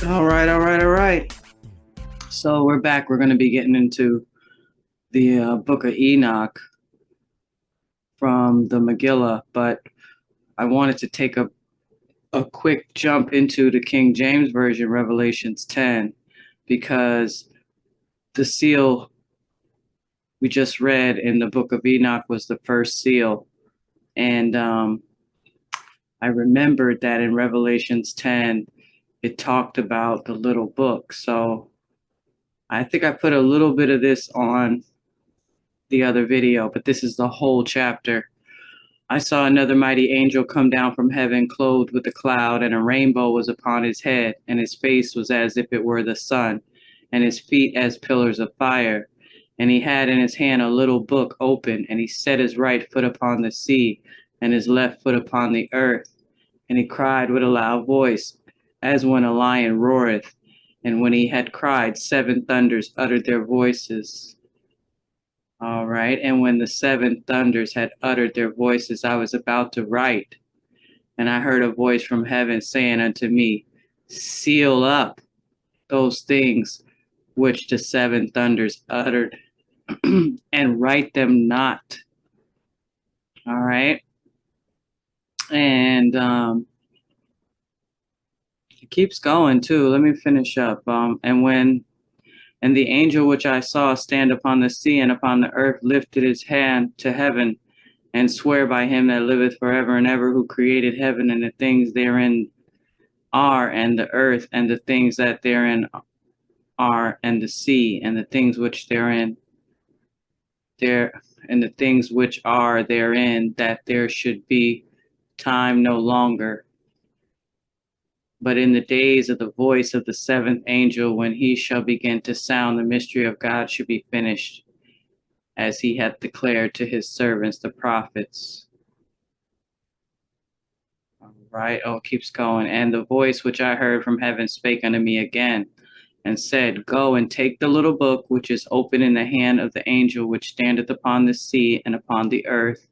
All right, all right, all right. So we're back. We're going to be getting into the book of Enoch from the Magilla, but I wanted to take a quick jump into the King James Version, Revelations 10, because the seal we just read in the book of Enoch was the first seal. And I remembered that in Revelations 10, it talked about the little book. So I think I put a little bit of this on the other video, but this is the whole chapter. I saw another mighty angel come down from heaven, clothed with a cloud, and a rainbow was upon his head, and his face was as if it were the sun, and his feet as pillars of fire. And he had in his hand a little book open, and he set his right foot upon the sea, and his left foot upon the earth. And he cried with a loud voice, as when a lion roareth. And when he had cried, 7 thunders uttered their voices. All right. And when the 7 thunders had uttered their voices, I was about to write. And I heard a voice from heaven saying unto me, seal up those things which the 7 thunders uttered, and write them not. All right. And it keeps going too. Let me finish up. And the angel which I saw stand upon the sea and upon the earth lifted his hand to heaven, and swear by him that liveth forever and ever, who created heaven and the things therein are, and the earth and the things that therein are, and the sea and the things which therein and the things which are therein, that there should be time no longer. But in the days of the voice of the 7th angel, when he shall begin to sound, the mystery of God should be finished, as he hath declared to his servants, the prophets. All right. Oh, it keeps going. And the voice which I heard from heaven spake unto me again, and said, go and take the little book which is open in the hand of the angel which standeth upon the sea and upon the earth.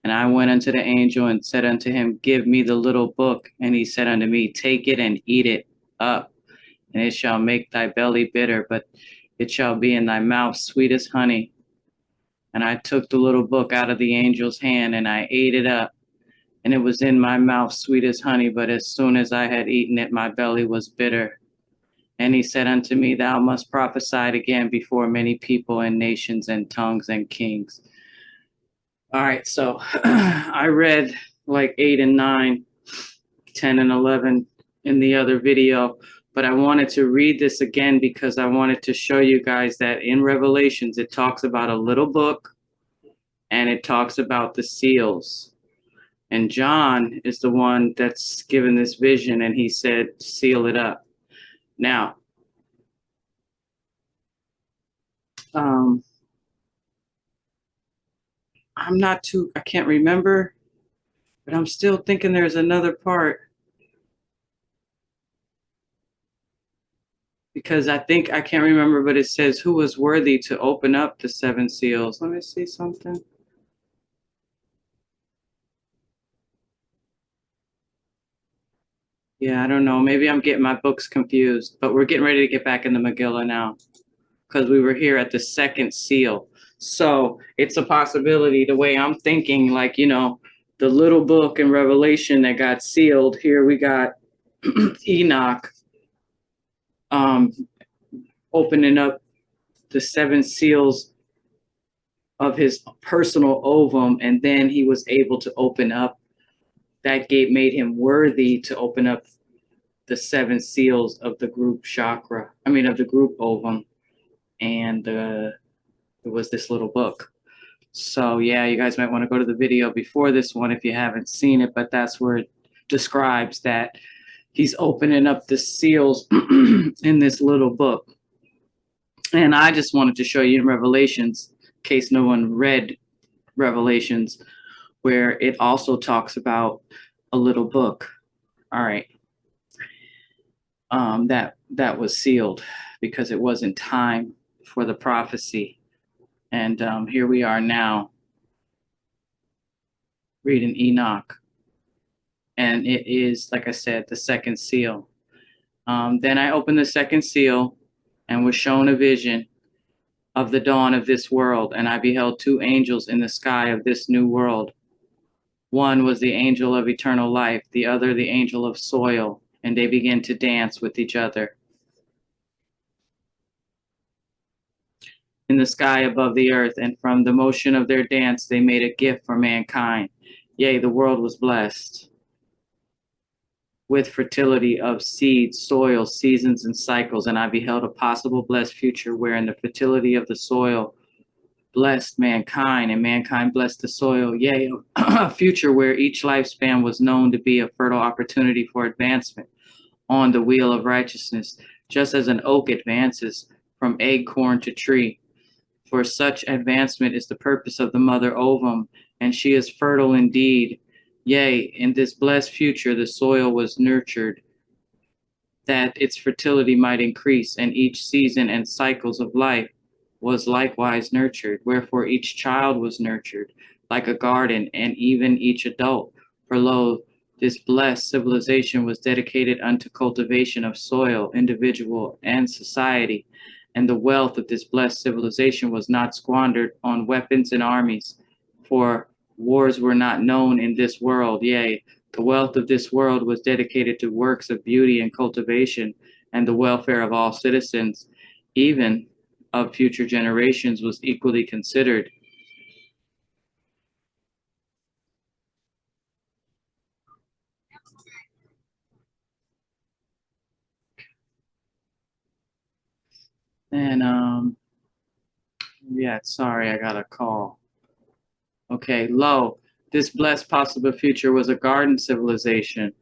And I went unto the angel and said unto him, give me the little book. And he said unto me, take it and eat it up, and it shall make thy belly bitter, but it shall be in thy mouth sweet as honey. And I took the little book out of the angel's hand, and I ate it up, and it was in my mouth sweet as honey, but as soon as I had eaten it, my belly was bitter. And he said unto me, thou must prophesy again before many people and nations and tongues and kings. All right, so I read like 8 and 9, 10 and 11 in the other video, but I wanted to read this again because I wanted to show you guys that in Revelations, it talks about a little book and it talks about the seals. And John is the one that's given this vision, and he said, seal it up. Now, I can't remember, but I'm still thinking there's another part, because I can't remember, but it says who was worthy to open up the 7 seals. Let me see something. Yeah, I don't know. Maybe I'm getting my books confused, but we're getting ready to get back in the Magilla now, because we were here at the 2nd seal. So it's a possibility, the way I'm thinking, like, the little book in Revelation that got sealed, here we got Enoch opening up the 7 seals of his personal ovum, and then he was able to open up, that gate made him worthy to open up the 7 seals of the group chakra, of the group ovum, and it was this little book. So yeah, you guys might want to go to the video before this one if you haven't seen it, but that's where it describes that he's opening up the seals in this little book. And I just wanted to show you in Revelations, in case no one read Revelations, where it also talks about a little book. All right. That was sealed because it wasn't time for the prophecy. And here we are now reading Enoch. And it is, like I said, the 2nd seal. Then I opened the second seal and was shown a vision of the dawn of this world, and I beheld two angels in the sky of this new world. One was the angel of eternal life, the other the angel of soil, and they began to dance with each other in the sky above the earth, and from the motion of their dance they made a gift for mankind. Yea, the world was blessed with fertility of seeds, soil, seasons, and cycles, and I beheld a possible blessed future wherein the fertility of the soil blessed mankind, and mankind blessed the soil. Yea, a future where each lifespan was known to be a fertile opportunity for advancement on the wheel of righteousness, just as an oak advances from acorn to tree. For such advancement is the purpose of the mother ovum, and she is fertile indeed. Yea, in this blessed future the soil was nurtured, that its fertility might increase, and each season and cycles of life was likewise nurtured. Wherefore each child was nurtured like a garden, and even each adult. For lo, this blessed civilization was dedicated unto cultivation of soil, individual, and society. And the wealth of this blessed civilization was not squandered on weapons and armies, for wars were not known in this world. Yea, the wealth of this world was dedicated to works of beauty and cultivation, and the welfare of all citizens, even of future generations, was equally considered. And yeah, sorry, I got a call. Okay, lo, this blessed possible future was a garden civilization,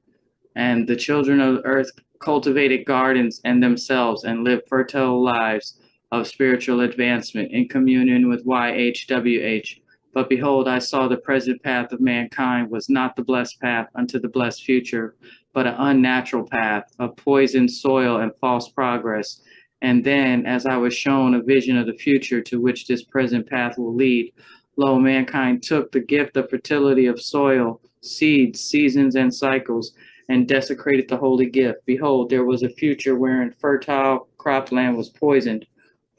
and the children of earth cultivated gardens and themselves and lived fertile lives of spiritual advancement in communion with YHWH. But behold, I saw the present path of mankind was not the blessed path unto the blessed future, but an unnatural path of poisoned soil and false progress. And then, as I was shown a vision of the future to which this present path will lead, lo, mankind took the gift of fertility of soil, seeds, seasons, and cycles, and desecrated the holy gift. Behold, there was a future wherein fertile cropland was poisoned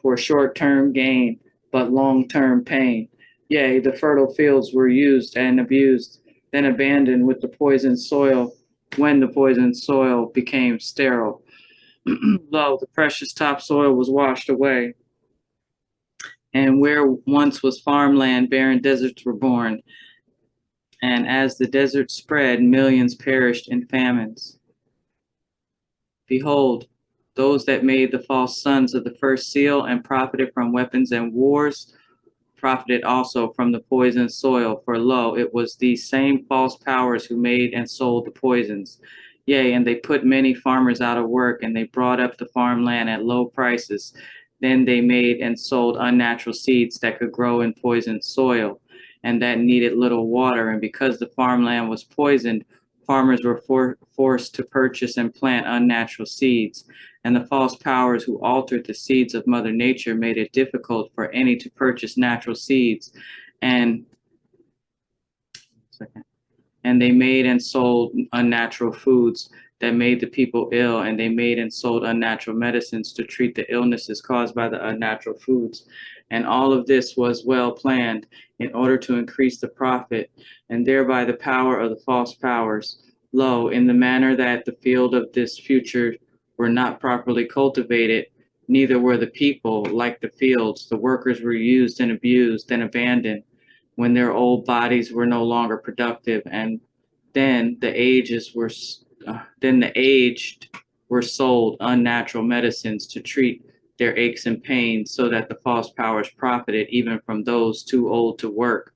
for short-term gain, but long-term pain. Yea, the fertile fields were used and abused, then abandoned with the poisoned soil, when the poisoned soil became sterile. Lo, the precious topsoil was washed away, and where once was farmland, barren deserts were born. And as the desert spread, millions perished in famines. Behold, those that made the false sons of the first seal and profited from weapons and wars profited also from the poisoned soil. For lo, it was these same false powers who made and sold the poisons. Yea, and they put many farmers out of work, and they brought up the farmland at low prices. Then they made and sold unnatural seeds that could grow in poisoned soil and that needed little water. And because the farmland was poisoned, farmers were forced to purchase and plant unnatural seeds. And the false powers who altered the seeds of Mother Nature made it difficult for any to purchase natural seeds. And they made and sold unnatural foods that made the people ill, and they made and sold unnatural medicines to treat the illnesses caused by the unnatural foods. And all of this was well planned in order to increase the profit, and thereby the power of the false powers. Lo, in the manner that the field of this future were not properly cultivated, neither were the people like the fields. The workers were used and abused and abandoned when their old bodies were no longer productive, and then the aged were sold unnatural medicines to treat their aches and pains, so that the false powers profited even from those too old to work.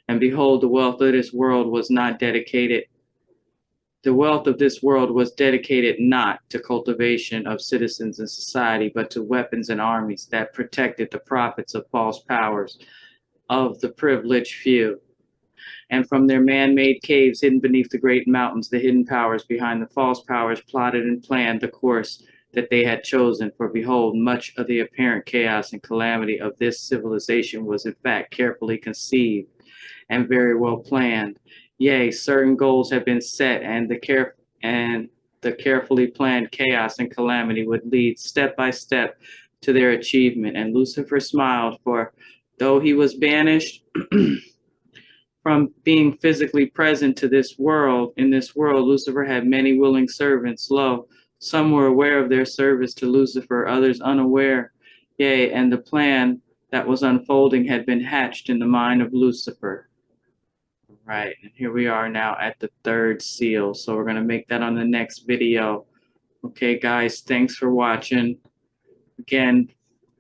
And behold, the wealth of this world was dedicated not to cultivation of citizens and society, but to weapons and armies that protected the profits of false powers of the privileged few. And from their man-made caves hidden beneath the great mountains, the hidden powers behind the false powers plotted and planned the course that they had chosen. For behold, much of the apparent chaos and calamity of this civilization was in fact carefully conceived and very well planned. Yea, certain goals have been set, and the carefully planned chaos and calamity would lead step by step to their achievement. And Lucifer smiled, for though he was banished from being physically present to this world, in this world, Lucifer had many willing servants. Lo, some were aware of their service to Lucifer, others unaware. Yea, and the plan that was unfolding had been hatched in the mind of Lucifer. Right, and here we are now at the third seal. So we're going to make that on the next video. Okay, guys, thanks for watching. Again,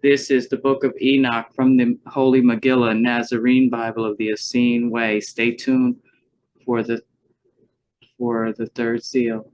this is the book of Enoch from the Holy Magilla, Nasarean Bible of the Essene way. Stay tuned for the third seal.